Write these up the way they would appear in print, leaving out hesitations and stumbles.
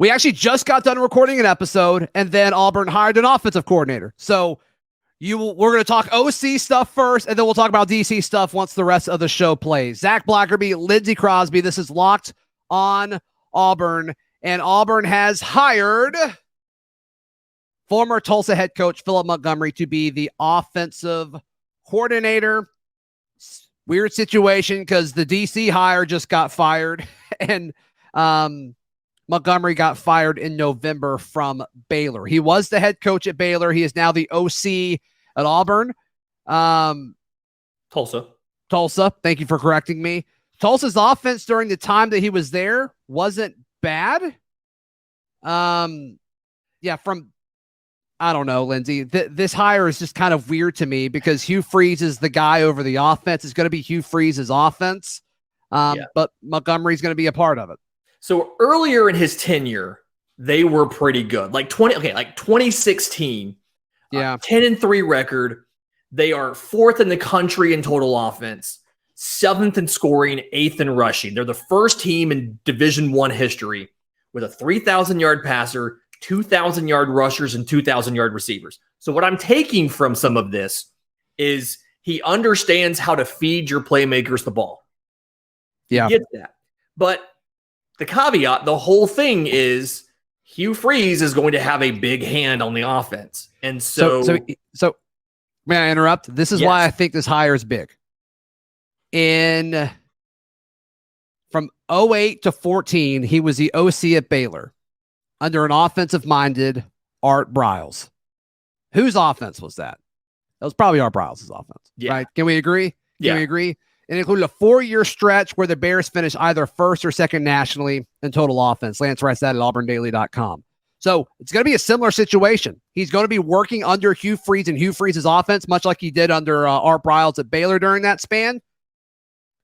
We actually just got done recording an episode, and then Auburn hired an offensive coordinator. So we're going to talk OC stuff first, and then we'll talk about DC stuff once the rest of the show plays. Zac Blackerby, Lindsay Crosby. This is Locked On Auburn, and Auburn has hired former Tulsa head coach Philip Montgomery to be the offensive coordinator. Weird situation because the DC hire just got fired, and Montgomery got fired in November from Baylor. He was the head coach at Baylor. He is now the OC at Auburn. Tulsa. Thank you for correcting me. Tulsa's offense during the time that he was there wasn't bad. I don't know, Lindsay. This hire is just kind of weird to me because Hugh Freeze is the guy over the offense. It's going to be Hugh Freeze's offense, but Montgomery's going to be a part of it. So earlier in his tenure, they were pretty good. Like 2016, 10-3 record. They are 4th in the country in total offense, 7th in scoring, 8th in rushing. They're the first team in Division I history with a 3,000-yard passer, 2,000-yard rushers, and 2,000-yard receivers. So what I'm taking from some of this is he understands how to feed your playmakers the ball. Yeah. He gets that. But the caveat, the whole thing is Hugh Freeze is going to have a big hand on the offense. And so may I interrupt? This is why I think this hire is big. From 08 to 14, he was the OC at Baylor under an offensive-minded Art Briles. Whose offense was that? That was probably Art Briles' offense, right? Can we agree? Can we agree? It included a 4-year stretch where the Bears finished either first or second nationally in total offense. Lance writes that at auburndaily.com. So it's going to be a similar situation. He's going to be working under Hugh Freeze and Hugh Freeze's offense, much like he did under Art Briles at Baylor during that span.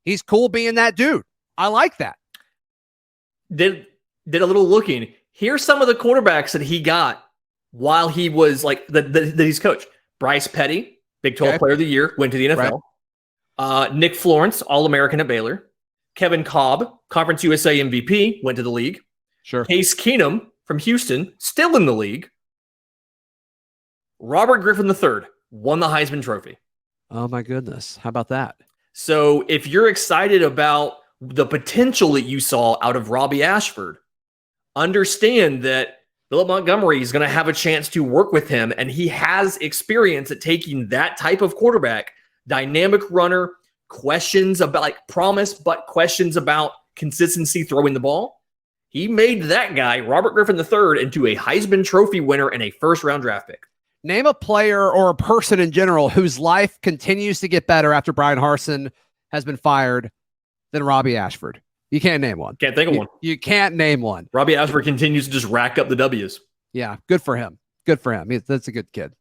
He's cool being that dude. I like that. Did a little looking. Here's some of the quarterbacks that he got while he was like that he's coached. Bryce Petty, Big 12 Player of the Year, went to the NFL. Right. Nick Florence, All-American at Baylor. Kevin Cobb, Conference USA MVP, went to the league. Sure. Case Keenum from Houston, still in the league. Robert Griffin III won the Heisman Trophy. Oh, my goodness. How about that? So if you're excited about the potential that you saw out of Robbie Ashford, understand that Philip Montgomery is going to have a chance to work with him, and he has experience at taking that type of quarterback, dynamic runner, questions about like promise, but questions about consistency throwing the ball. He made that guy, Robert Griffin III, into a Heisman Trophy winner and a first-round draft pick. Name a player or a person in general whose life continues to get better after Brian Harsin has been fired than Robbie Ashford. You can't name one. Can't think of one. You can't name one. Robbie Ashford continues to just rack up the W's. Yeah, good for him. Good for him. That's a good kid.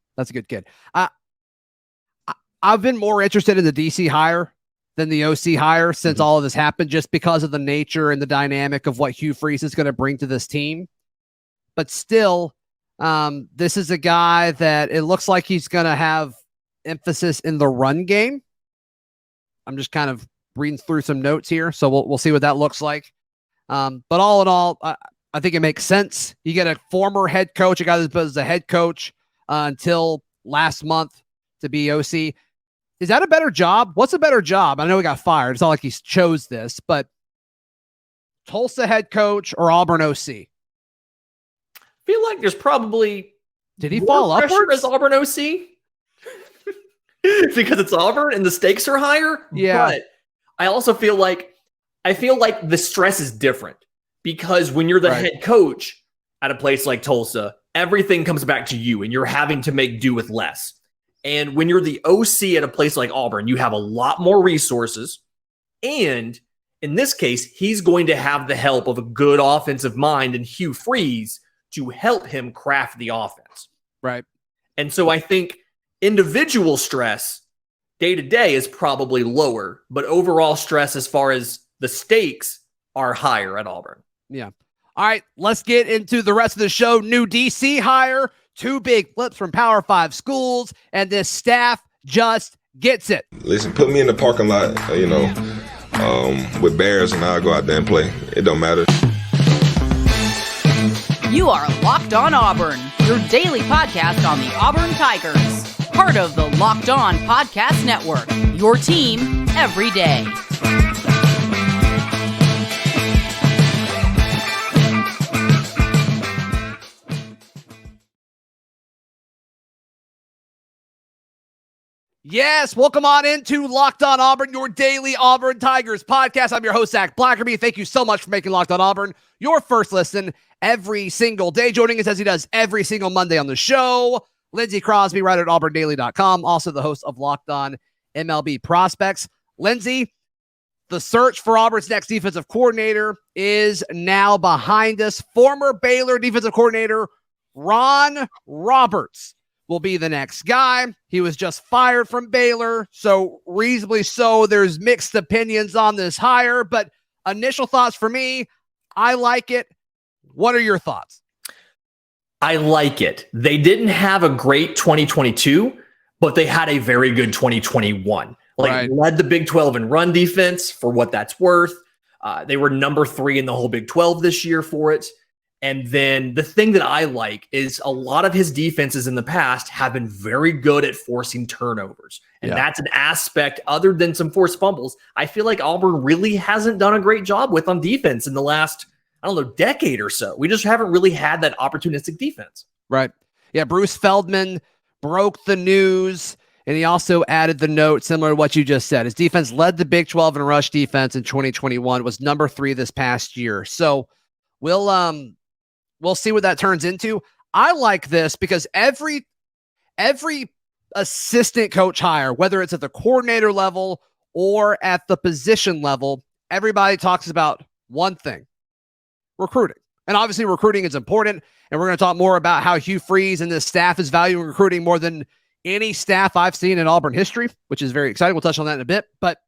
I've been more interested in the DC hire than the OC hire since all of this happened, just because of the nature and the dynamic of what Hugh Freeze is going to bring to this team. But still, this is a guy that it looks like he's going to have emphasis in the run game. I'm just kind of reading through some notes here, so we'll see what that looks like. But all in all, I think it makes sense. You get a former head coach, a guy that was a head coach until last month to be OC. Is that a better job? What's a better job? I know he got fired. It's not like he chose this, but Tulsa head coach or Auburn OC? I feel like there's probably did he fall upwards as Auburn OC because it's Auburn and the stakes are higher. Yeah, but I also feel like the stress is different because when you're the head coach at a place like Tulsa, everything comes back to you and you're having to make do with less. And when you're the OC at a place like Auburn, you have a lot more resources. And in this case, he's going to have the help of a good offensive mind and Hugh Freeze to help him craft the offense. Right. And so I think individual stress day to day is probably lower, but overall stress as far as the stakes are higher at Auburn. Yeah. All right, let's get into the rest of the show. New DC hire, 2 big flips from Power 5 schools, and this staff just gets it. Listen, put me in the parking lot, with Bears, and I'll go out there and play. It don't matter. You are Locked On Auburn, your daily podcast on the Auburn Tigers. Part of the Locked On Podcast Network, your team every day. Yes, welcome on into Locked On Auburn, your daily Auburn Tigers podcast. I'm your host, Zac Blackerby. Thank you so much for making Locked On Auburn your first listen every single day. Joining us as he does every single Monday on the show, Lindsay Crosby, writer at auburndaily.com, also the host of Locked On MLB Prospects. Lindsay, the search for Auburn's next defensive coordinator is now behind us. Former Baylor defensive coordinator Ron Roberts will be the next guy. He was just fired from Baylor, so reasonably so. There's mixed opinions on this hire, but initial thoughts for me, I like it. What are your thoughts? I like it. They didn't have a great 2022, but they had a very good 2021. Led the Big 12 in run defense for what that's worth. They were number 3 in the whole Big 12 this year for it. And then the thing that I like is a lot of his defenses in the past have been very good at forcing turnovers. And that's an aspect other than some forced fumbles. I feel like Auburn really hasn't done a great job with on defense in the last, decade or so. We just haven't really had that opportunistic defense. Right. Yeah. Bruce Feldman broke the news, and he also added the note similar to what you just said. His defense led the Big 12 in rush defense in 2021, was number 3 this past year. So we'll see what that turns into. I like this because every assistant coach hire, whether it's at the coordinator level or at the position level, everybody talks about one thing: recruiting. And obviously recruiting is important. And we're going to talk more about how Hugh Freeze and this staff is valuing recruiting more than any staff I've seen in Auburn history, which is very exciting. We'll touch on that in a bit. But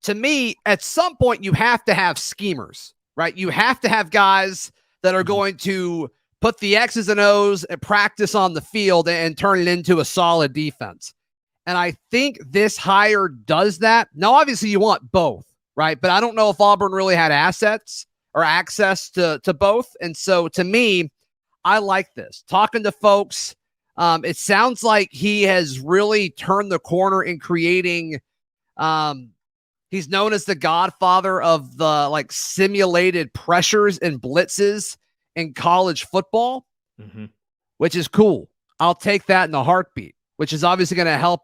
to me, at some point, you have to have schemers, right? You have to have guys that are going to put the X's and O's and practice on the field and turn it into a solid defense. And I think this hire does that. Now, obviously, you want both, right? But I don't know if Auburn really had assets or access to both. And so to me, I like this. Talking to folks, it sounds like he has really turned the corner in creating he's known as the godfather of the simulated pressures and blitzes in college football, which is cool. I'll take that in a heartbeat, which is obviously going to help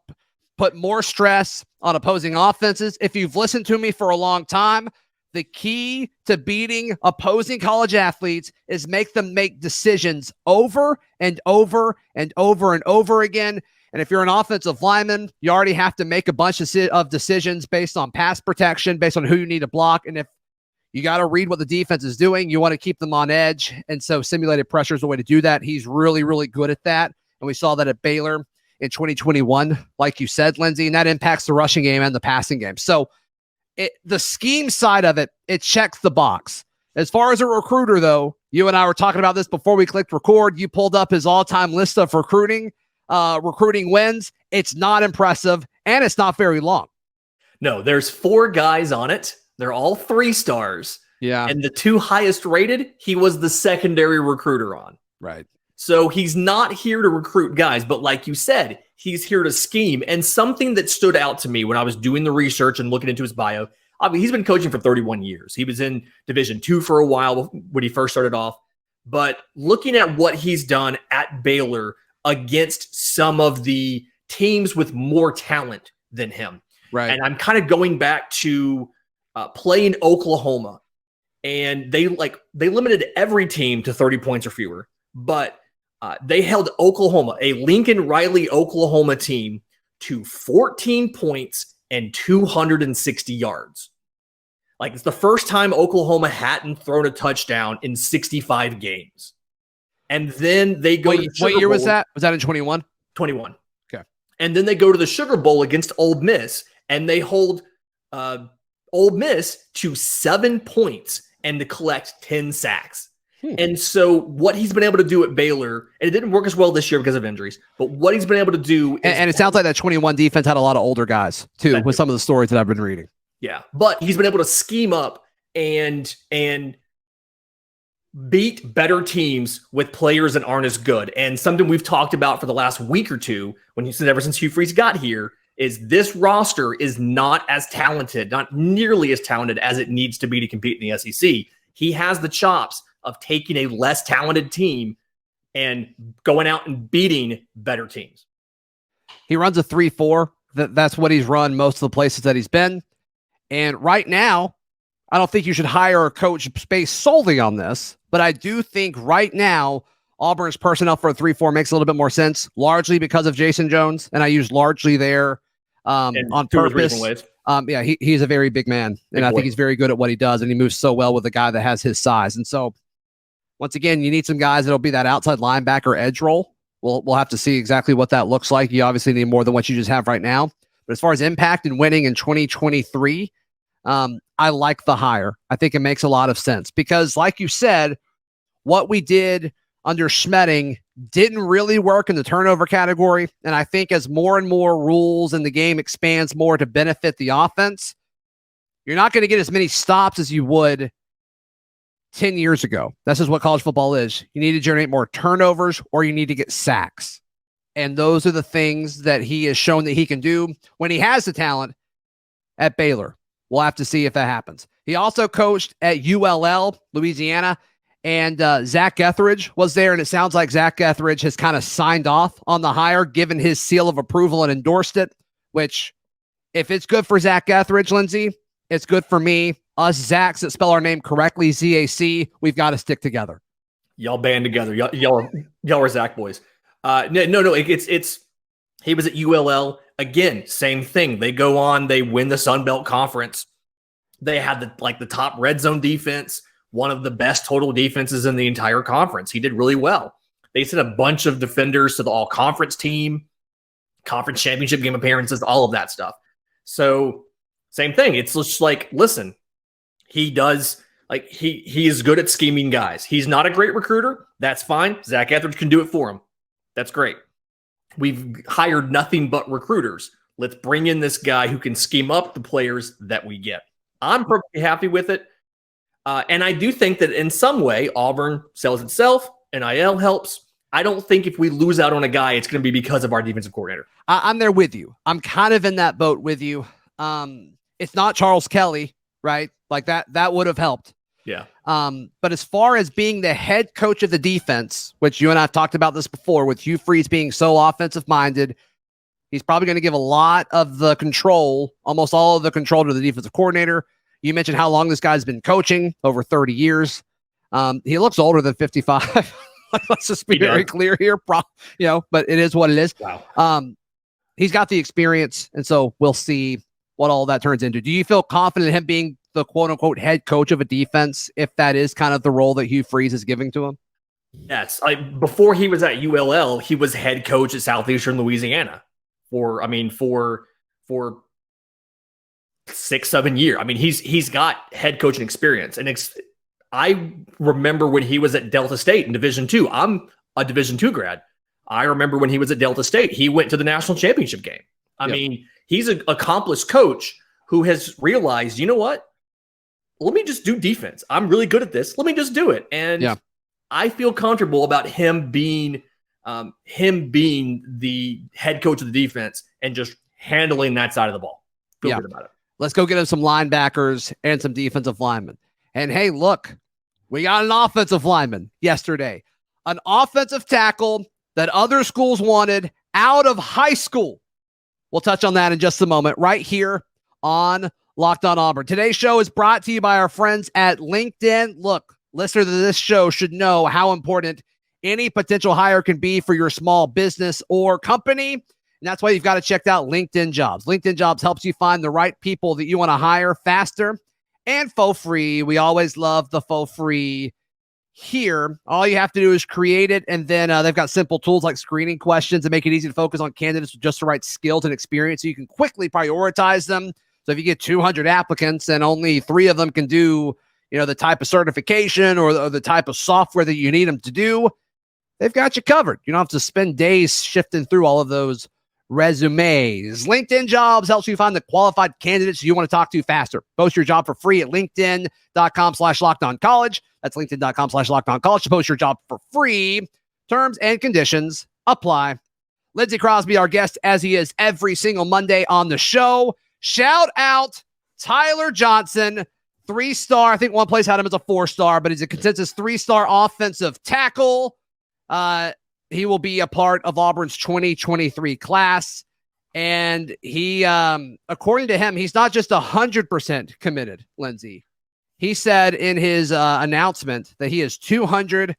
put more stress on opposing offenses. If you've listened to me for a long time, the key to beating opposing college athletes is make them make decisions over and over and over and over again. And if you're an offensive lineman, you already have to make a bunch of decisions based on pass protection, based on who you need to block. And if you got to read what the defense is doing, you want to keep them on edge. And so simulated pressure is a way to do that. He's really, really good at that. And we saw that at Baylor in 2021, like you said, Lindsay, and that impacts the rushing game and the passing game. So the scheme side of it, it checks the box. As far as a recruiter, though, you and I were talking about this before we clicked record. You pulled up his all-time list of recruiting wins. It's not impressive, and it's not very long. No, there's 4 guys on it. They're all 3 stars. Yeah. And the 2 highest rated, he was the secondary recruiter on. Right. So he's not here to recruit guys, but like you said, he's here to scheme. And something that stood out to me when I was doing the research and looking into his bio, I mean, he's been coaching for 31 years. He was in Division II for a while when he first started off. But looking at what he's done at Baylor against some of the teams with more talent than him. Right. And I'm kind of going back to playing Oklahoma, and they limited every team to 30 points or fewer, but they held Oklahoma, a Lincoln Riley Oklahoma team, to 14 points and 260 yards. It's the first time Oklahoma hadn't thrown a touchdown in 65 games. And then they go to the Sugar What year Bowl. was that? Was that in 21? 21. Okay. And then they go to the Sugar Bowl against Ole Miss, and they hold Ole Miss to 7 points and to collect 10 sacks. And so what he's been able to do at Baylor, and it didn't work as well this year because of injuries, but what he's been able to do is, and it sounds like that 21 defense had a lot of older guys too, with some of the stories that I've been reading. Yeah. But he's been able to scheme up and beat better teams with players that aren't as good. And something we've talked about for the last week or two, ever since Hugh Freeze got here, is this roster is not as talented, not nearly as talented as it needs to be to compete in the SEC. He has the chops of taking a less talented team and going out and beating better teams. He runs a 3-4. That's what he's run most of the places that he's been. And right now, I don't think you should hire a coach based solely on this, but I do think right now, Auburn's personnel for a 3-4 makes a little bit more sense, largely because of Jason Jones. And I use largely there on purpose. Yeah, he's a very big man, and I think he's very good at what he does, and he moves so well with a guy that has his size. And so, once again, you need some guys that'll be that outside linebacker edge role. We'll have to see exactly what that looks like. You obviously need more than what you just have right now. But as far as impact and winning in 2023, I like the hire. I think it makes a lot of sense because, like you said, what we did under Schmetting didn't really work in the turnover category. And I think as more and more rules in the game expands more to benefit the offense, you're not going to get as many stops as you would 10 years ago. This is what college football is. You need to generate more turnovers or you need to get sacks. And those are the things that he has shown that he can do when he has the talent at Baylor. We'll have to see if that happens. He also coached at ULL, Louisiana, and Zach Etheridge was there, and it sounds like Zach Etheridge has kind of signed off on the hire, given his seal of approval and endorsed it, which, if it's good for Zach Etheridge, Lindsay, it's good for me. Us Zacs that spell our name correctly, Z-A-C, we've got to stick together. Y'all band together. Y'all are Zach boys. No. It's he was at ULL. Again, same thing. They go on, they win the Sun Belt Conference. They had the top red zone defense, one of the best total defenses in the entire conference. He did really well. They sent a bunch of defenders to the all-conference team, conference championship game appearances, all of that stuff. So same thing. It's just like, listen, he does he is good at scheming guys. He's not a great recruiter. That's fine. Zach Etheridge can do it for him. That's great. We've hired nothing but recruiters. Let's bring in this guy who can scheme up the players that we get. I'm perfectly happy with it. And I do think that in some way, Auburn sells itself. NIL helps. I don't think if we lose out on a guy, it's going to be because of our defensive coordinator. I'm there with you. I'm kind of in that boat with you. It's not Charles Kelly, right? Like that would have helped. Yeah. But as far as being the head coach of the defense, which you and I have talked about this before, with Hugh Freeze being so offensive minded, he's probably going to give a lot of the control, almost all of the control, to the defensive coordinator. You mentioned how long this guy's been coaching, over 30 years. He looks older than 55. Let's just be very clear here. But it is what it is. Wow. He's got the experience, and so we'll see what all that turns into. Do you feel confident in him being the quote-unquote head coach of a defense, if that is kind of the role that Hugh Freeze is giving to him? Yes. Before he was at ULL, he was head coach at Southeastern Louisiana for 6-7 years. I mean, he's got head coaching experience. And I remember when he was at Delta State in Division II. I'm a Division II grad. I remember when he was at Delta State, he went to the national championship game. I mean, he's an accomplished coach who has realized, you know what? Let me just do defense. I'm really good at this. Let me just do it. And I feel comfortable about him being the head coach of the defense and just handling that side of the ball. Feel good about it. Let's go get him some linebackers and some defensive linemen. And hey, look, we got an offensive lineman yesterday, an offensive tackle that other schools wanted out of high school. We'll touch on that in just a moment right here on Locked On Auburn. Today's show is brought to you by our friends at LinkedIn. Look, listeners to this show should know how important any potential hire can be for your small business or company. And that's why you've got to check out LinkedIn Jobs. LinkedIn Jobs helps you find the right people that you want to hire faster and for free. We always love the for free here. All you have to do is create it, and then they've got simple tools like screening questions that make it easy to focus on candidates with just the right skills and experience, so you can quickly prioritize them. So if you get 200 applicants and only 3 of them can do, the type of certification or the type of software that you need them to do, they've got you covered. You don't have to spend days shifting through all of those resumes. LinkedIn Jobs helps you find the qualified candidates you want to talk to faster. Post your job for free at linkedin.com/lockedoncollege. That's linkedin.com/lockedoncollege to post your job for free. Terms and conditions apply. Lindsay Crosby, our guest, as he is every single Monday on the show. Shout out Tyler Johnson, 3-star. I think one place had him as a 4-star, but he's a consensus 3-star offensive tackle. He will be a part of Auburn's 2023 class. And he, according to him, he's not just 100% committed, Lindsay. He said in his announcement that he is 200%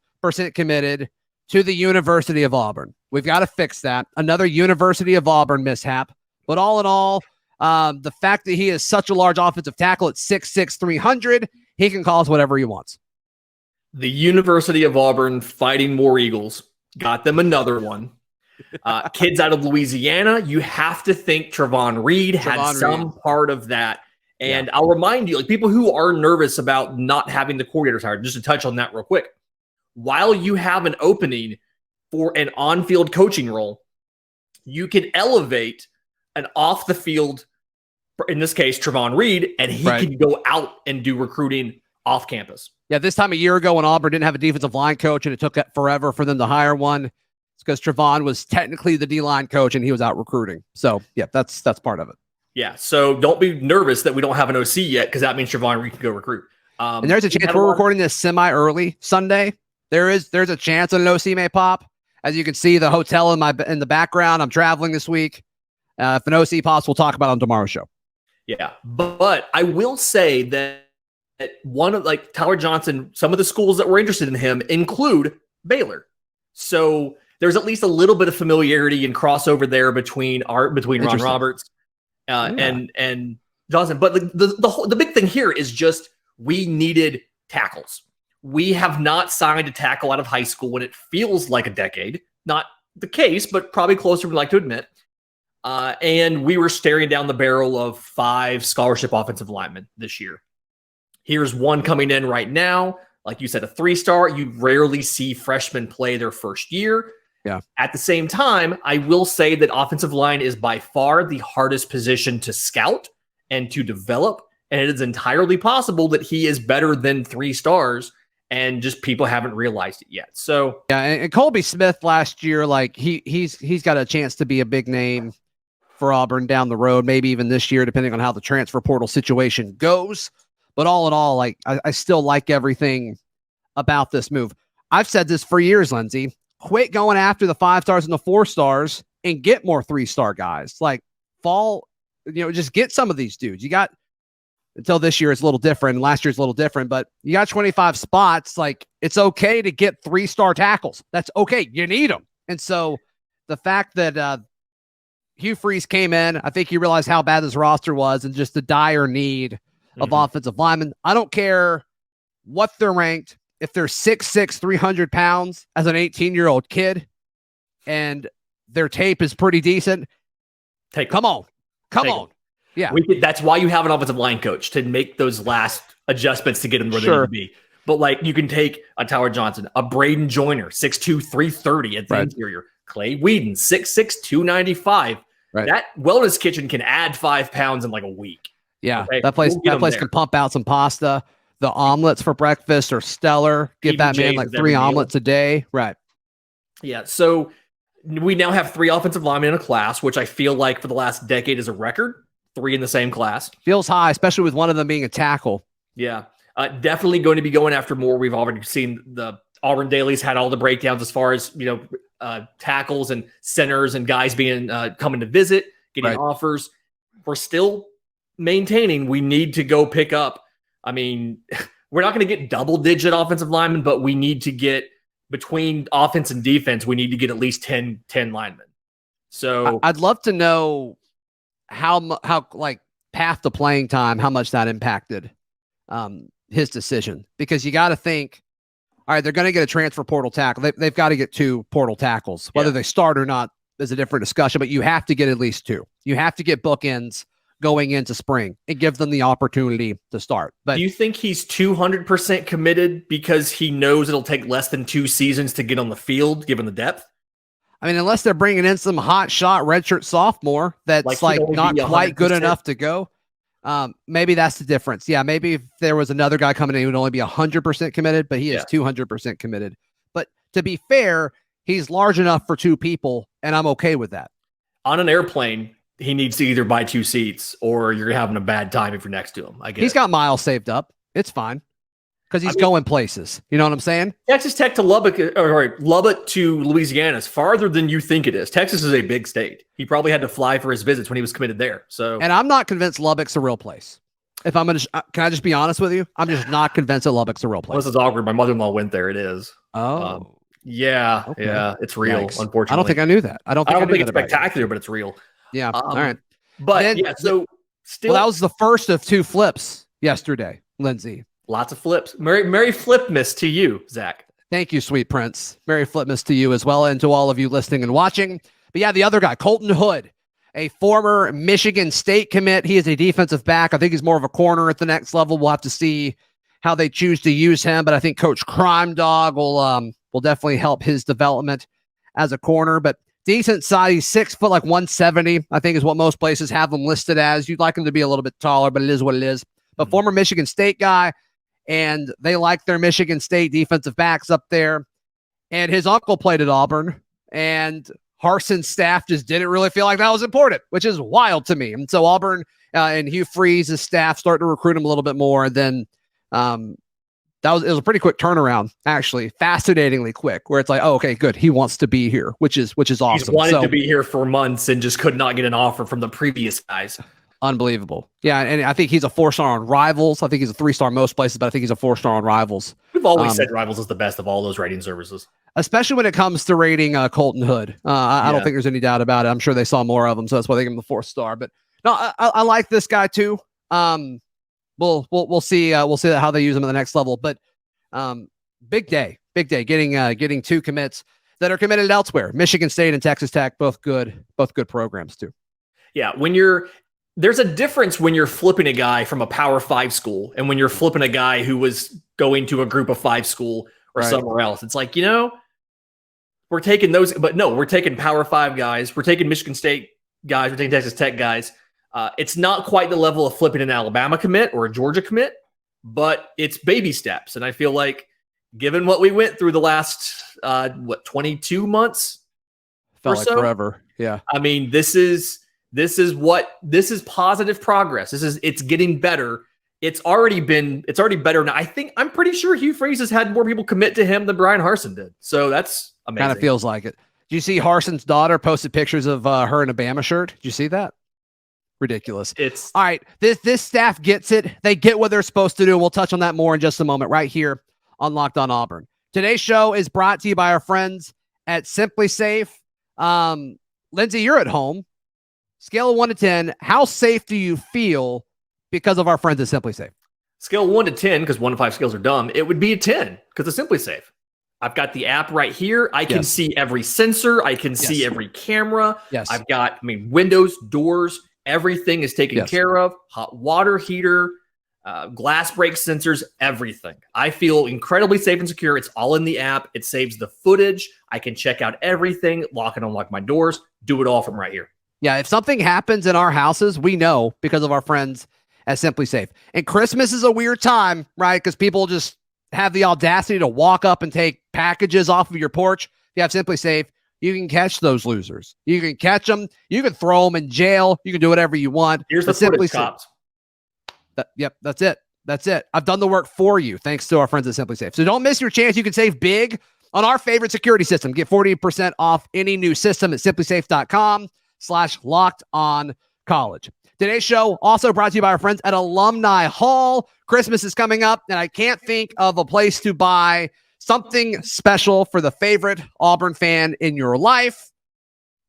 committed to the University of Auburn. We've got to fix that. Another University of Auburn mishap. But all in all, the fact that he is such a large offensive tackle at 6'6", 300, he can call us whatever he wants. The University of Auburn Fighting War Eagles got them another one. Kids out of Louisiana, you have to think Trevon Reed had some part of that. And I'll remind you, like people who are nervous about not having the coordinators hired, just to touch on that real quick. While you have an opening for an on-field coaching role, you can elevate an off-the-field, in this case, Trevon Reed, and he can go out and do recruiting off campus. Yeah, this time a year ago when Auburn didn't have a defensive line coach and it took forever for them to hire one, it's because Trevon was technically the D-line coach and he was out recruiting. So, yeah, that's part of it. Yeah, so don't be nervous that we don't have an OC yet because that means Trevon Reed can go recruit. And there's a chance we're recording this semi-early Sunday. There's a chance an OC may pop. As you can see, the hotel in the background. I'm traveling this week. If an OC pops, we'll talk about it on tomorrow's show. Yeah, but I will say that one of Tyler Johnson, some of the schools that were interested in him include Baylor. So there's at least a little bit of familiarity and crossover there between Ron Roberts and Johnson. But the big thing here is just we needed tackles. We have not signed a tackle out of high school, and it feels like a decade. Not the case, but probably closer than we'd like to admit. And we were staring down the barrel of 5 scholarship offensive linemen this year. Here's one coming in right now. Like you said, a 3-star. You rarely see freshmen play their first year. Yeah. At the same time, I will say that offensive line is by far the hardest position to scout and to develop. And it is entirely possible that he is better than 3 stars. And just people haven't realized it yet. So yeah, and Colby Smith last year, like he's got a chance to be a big name for Auburn down the road, maybe even this year, depending on how the transfer portal situation goes. But all in all, like I still like everything about this move. I've said this for years, Lindsay. Quit going after the 5 stars and the 4 stars and get more 3-star guys. Like just get some of these dudes. You got until this year it's a little different. Last year's a little different, but you got 25 spots. Like it's okay to get 3-star tackles. That's okay. You need them. And so the fact that Hugh Freeze came in, I think he realized how bad this roster was and just the dire need of offensive linemen. I don't care what they're ranked. If they're 6'6", 300 pounds as an 18-year-old kid and their tape is pretty decent, come on. Yeah. That's why you have an offensive line coach, to make those last adjustments to get them where they need to be. But like you can take a Tyler Johnson, a Braden Joyner, 6'2", 330 at the interior. Clay Whedon, 6'6", 295. Right. That wellness kitchen can add 5 pounds in like a week. Yeah, okay? that place can pump out some pasta. The omelets for breakfast are stellar. Give that man like 3 omelets a day. Right. Yeah. So we now have 3 offensive linemen in a class, which I feel like for the last decade is a record. 3 in the same class. Feels high, especially with one of them being a tackle. Yeah. Definitely going to be going after more. We've already seen the Auburn Dailies had all the breakdowns as far as, tackles and centers and guys being coming to visit, getting offers. We're still maintaining we need to go pick up. I mean, we're not going to get double-digit offensive linemen, but we need to get between offense and defense, we need to get at least 10 linemen. So I'd love to know how like path to playing time, how much that impacted his decision, because you got to think, all right, they're going to get a transfer portal tackle. They've got to get 2 portal tackles. Whether they start or not is a different discussion, but you have to get at least 2. You have to get bookends going into spring and give them the opportunity to start. But do you think he's 200% committed because he knows it'll take less than 2 seasons to get on the field, given the depth? I mean, unless they're bringing in some hot shot redshirt sophomore that's like not quite good enough to go. Maybe that's the difference. Yeah, maybe if there was another guy coming in, he would only be 100% committed, but he is 200% committed. But to be fair, he's large enough for two people, and I'm okay with that. On an airplane, he needs to either buy 2 seats or you're having a bad time if you're next to him. I guess he's got miles saved up. It's fine because he's going places. You know what I'm saying? Texas Tech to Lubbock, or Lubbock to Louisiana is farther than you think it is. Texas is a big state. He probably had to fly for his visits when he was committed there. So, and I'm not convinced Lubbock's a real place. If I'm gonna, can I just be honest with you? I'm just not convinced that Lubbock's a real place. This is awkward. My mother-in-law went there. It is. Oh. Yeah, it's real. Yikes. Unfortunately, I don't think I knew that. I don't think it's spectacular, but it's real. Yeah. All right. But then, so still, that was the first of 2 flips yesterday, Lindsay. Lots of flips. Merry Flipmas to you, Zach. Thank you, sweet prince. Merry Flipmas to you as well, and to all of you listening and watching. But yeah, the other guy, Colton Hood, a former Michigan State commit. He is a defensive back. I think he's more of a corner at the next level. We'll have to see how they choose to use him, but I think Coach Crime Dog will definitely help his development as a corner. But decent size. He's 6 foot, like 170, I think is what most places have him listed as. You'd like him to be a little bit taller, but it is what it is. But former Michigan State guy, and they like their Michigan State defensive backs up there. And his uncle played at Auburn, and Harson's staff just didn't really feel like that was important, which is wild to me. And so Auburn and Hugh Freeze's staff started to recruit him a little bit more. And then it was a pretty quick turnaround, actually, fascinatingly quick, where it's like, oh, okay, good. He wants to be here, which is awesome. He's wanted to be here for months and just could not get an offer from the previous guys. Unbelievable. Yeah, and I think he's a 4-star on Rivals. I think he's a 3-star most places, but I think he's a 4-star on Rivals. We've always said Rivals is the best of all those rating services. Especially when it comes to rating Colton Hood. I don't think there's any doubt about it. I'm sure they saw more of him, so that's why they gave him the 4th star. But no, I like this guy too. We'll see how they use him at the next level. But big day, getting 2 commits that are committed elsewhere. Michigan State and Texas Tech, both good programs too. Yeah, there's a difference when you're flipping a guy from a Power 5 school and when you're flipping a guy who was going to a Group of 5 school or somewhere else. It's like, we're taking those, but no, we're taking Power 5 guys. We're taking Michigan State guys. We're taking Texas Tech guys. It's not quite the level of flipping an Alabama commit or a Georgia commit, but it's baby steps. And I feel like given what we went through the last, 22 months? Felt like forever. Yeah. I mean, this is positive progress. It's getting better. It's already better now. I'm pretty sure Hugh Freeze has had more people commit to him than Brian Harsin did. So that's amazing. Kind of feels like it. Did you see Harson's daughter posted pictures of her in a Bama shirt? Did you see that? Ridiculous. It's all right. This staff gets it. They get what they're supposed to do. We'll touch on that more in just a moment right here on Locked On Auburn. Today's show is brought to you by our friends at Simply Safe. Lindsay, you're at home. Scale of 1 to 10, how safe do you feel because of our friends at Simply Safe? Scale of 1 to 10, because 1 to 5 scales are dumb. It would be a 10 because it's Simply Safe. I've got the app right here. I can see every sensor. I can see every camera. Yes. I've got, windows, doors, everything is taken care of. Hot water heater, glass break sensors, everything. I feel incredibly safe and secure. It's all in the app. It saves the footage. I can check out everything, lock and unlock my doors, do it all from right here. Yeah, if something happens in our houses, we know because of our friends at Simply Safe. And Christmas is a weird time, right? Because people just have the audacity to walk up and take packages off of your porch. If you have Simply Safe, you can catch those losers. You can catch them. You can throw them in jail. You can do whatever you want. Here's the Simply cops. That's it. That's it. I've done the work for you, thanks to our friends at Simply Safe. So don't miss your chance. You can save big on our favorite security system. Get 40% off any new system at simplysafe.com/lockedoncollege. Today's show also brought to you by our friends at Alumni Hall. Christmas is coming up, and I can't think of a place to buy something special for the favorite Auburn fan in your life.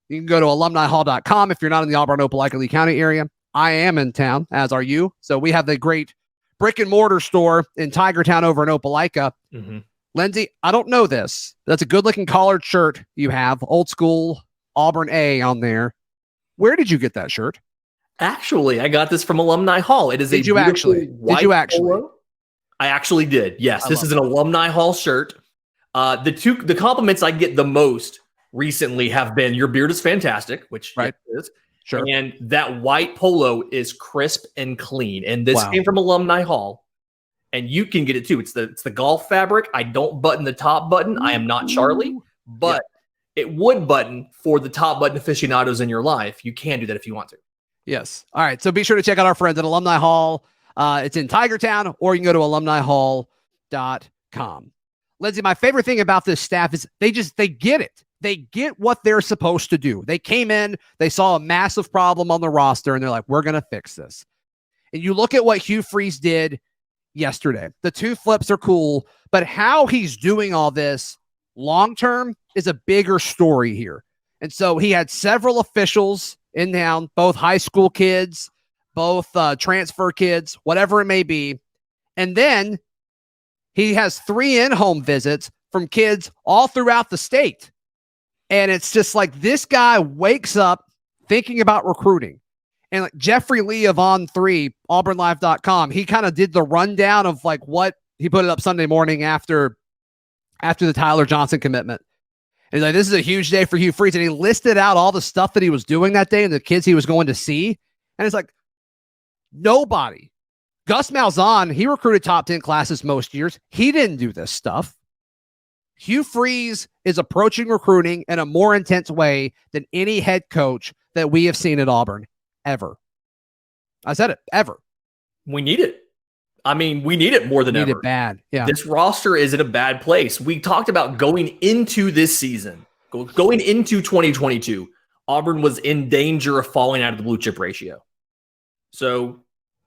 You can go to alumnihall.com if you're not in the Auburn, Opelika, Lee County area. I am in town, as are you. So we have the great brick and mortar store in Tigertown over in Opelika. Mm-hmm. Lindsay, I don't know this. That's a good-looking collared shirt you have, old school Auburn A on there. Where did you get that shirt? Actually, I got this from Alumni Hall. It is Did you actually? Polo. I actually did. Yes, this is an Alumni Hall shirt. The compliments I get the most recently have been, your beard is fantastic, which right. it is. Sure. And that white polo is crisp and clean. And this came from Alumni Hall. And you can get it too. It's the golf fabric. I don't button the top button. I am not Charlie, but it would button for the top button aficionados in your life. You can do that if you want to. Yes. All right. So be sure to check out our friends at Alumni Hall. It's in Tigertown, or you can go to alumnihall.com. Lindsay, my favorite thing about this staff is they get it. They get what they're supposed to do. They came in, they saw a massive problem on the roster, and they're like, we're going to fix this. And you look at what Hugh Freeze did yesterday. The 2 flips are cool, but how he's doing all this long-term is a bigger story here. And so he had several officials in town, both high school kids, both transfer kids, whatever it may be. And then he has 3 in-home visits from kids all throughout the state. And it's just like this guy wakes up thinking about recruiting. And like Jeffrey Lee of On3, AuburnLive.com, he kind of did the rundown of like what he put it up Sunday morning after the Tyler Johnson commitment. And he's like, this is a huge day for Hugh Freeze. And he listed out all the stuff that he was doing that day and the kids he was going to see. And it's like, nobody. Gus Malzahn, he recruited top 10 classes most years. He didn't do this stuff. Hugh Freeze is approaching recruiting in a more intense way than any head coach that we have seen at Auburn ever. I said it, ever. We need it. I mean, we need it more than ever. Need it bad. Yeah. This roster is in a bad place. We talked about going into this season, going into 2022, Auburn was in danger of falling out of the blue chip ratio. So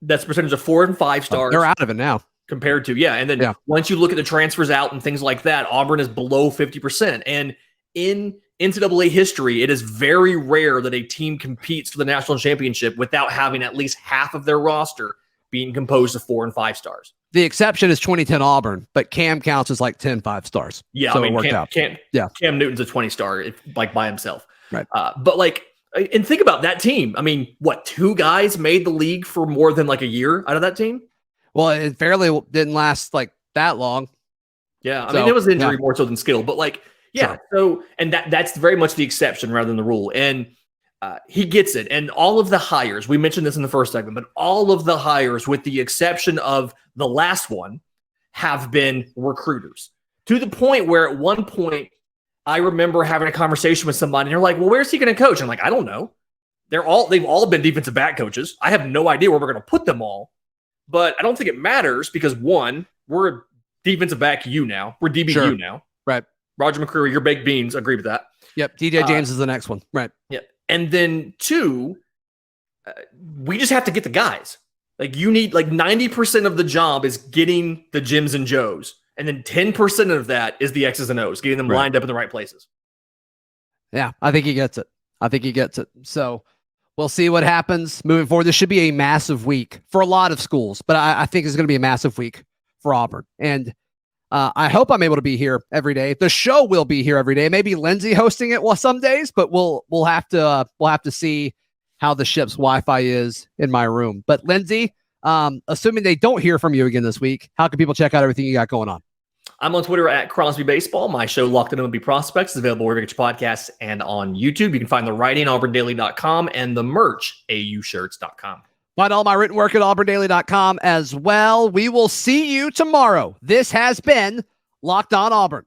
that's a percentage of 4 and 5 stars. They're out of it now. Compared to, and then once you look at the transfers out and things like that, Auburn is below 50%. And in NCAA history, it is very rare that a team competes for the national championship without having at least half of their roster being composed of 4 and 5 stars. The exception is 2010 Auburn, but Cam counts as like 10 5-stars. Yeah, so I mean, it worked out. Cam Newton's a 20-star, like by himself. Right. But like, and think about that team. I mean, what, 2 guys made the league for more than like a year out of that team? Well, it fairly didn't last like that long. Yeah, I mean, it was injury more so than skill, but like, Sure. So, and that's very much the exception rather than the rule. And he gets it. And all of the hires, we mentioned this in the first segment, but all of the hires, with the exception of the last one, have been recruiters, to the point where at one point I remember having a conversation with somebody and they're like, well, where's he going to coach? I'm like, I don't know. They've all been defensive back coaches. I have no idea where we're going to put them all. But I don't think it matters because, one, we're a defensive back U now. We're DBU now. Right. Roger McCreary, your baked beans, agree with that. Yep. DJ James is the next one. Right. Yeah. And then 2, we just have to get the guys. Like, you need, like, 90% of the job is getting the Jims and Joes. And then 10% of that is the X's and O's, getting them lined up in the right places. Yeah, I think he gets it. So we'll see what happens moving forward. This should be a massive week for a lot of schools, but I think it's going to be a massive week for Auburn. And I hope I'm able to be here every day. The show will be here every day. Maybe Lindsay hosting it some days, but we'll have to see how the ship's Wi-Fi is in my room. But Lindsay, assuming they don't hear from you again this week, how can people check out everything you got going on? I'm on Twitter at Crosby Baseball. My show, Locked On MLB Prospects, is available wherever you get your podcasts and on YouTube. You can find the writing, auburndaily.com, and the merch, aushirts.com. Find all my written work at auburndaily.com as well. We will see you tomorrow. This has been Locked On Auburn.